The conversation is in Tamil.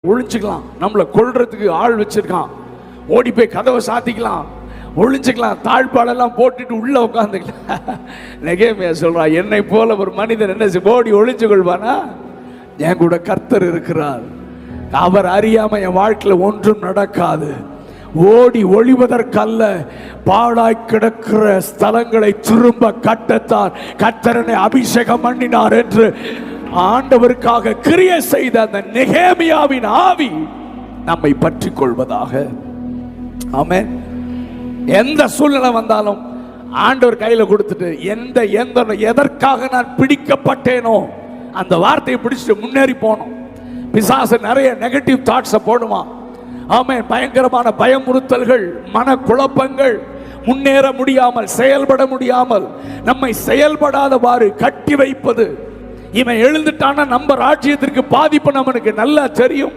ஒழிச்சுக்கலாம். நம்மளை கொல்றதுக்கு ஆள் வச்சிருக்கான். ஓடி போய் கதவை சாத்திக்கலாம், ஒழிஞ்சுக்கலாம், தாழ்பாடெல்லாம் போட்டுட்டு உள்ள உட்காந்துக்கலாம். நெகேமியா சொல்றான், என்னை போல ஒரு மனிதன் என்ன ஓடி ஒழிச்சு கொள்வானா? என் கூட கர்த்தர் இருக்கிறார், அவர் அறியாம என் வாழ்க்கையில் ஒன்றும் நடக்காது. ஓடி ஒளிவதற்கல்ல, பாழாய் கிடக்கிற ஸ்தலங்களை திரும்ப கட்டத்தான் கர்த்தரனை அபிஷேகம் பண்ணினார் என்று ஆண்டவருக்காக கிரியை செய்த அந்த நெகேமியாவின் ஆவி நம்மை பற்றி கொள்வதாக. ஆமென். எந்த சூழ்நிலை வந்தாலும் ஆண்டவர் கையில கொடுத்துட்டு, எதற்காக நான் பிடிக்கப்பட்டேனோ அந்த வார்த்தையை பிடிச்சிட்டு முன்னேறி போனோம். பிசாசு நிறைய நெகட்டிவ் தாட்ஸை போடுவான். ஆமென். பயங்கரமான பயமுறுத்தல்கள், மனக்குழப்பங்கள், முன்னேற முடியாமல், செயல்பட முடியாமல் நம்மை செயல்படாதவாறு கட்டி வைப்பது. இவன் எழுந்துட்டான நம்ம ராஜ்யத்திற்கு பாதிப்பு நமக்கு நல்லா தெரியும்.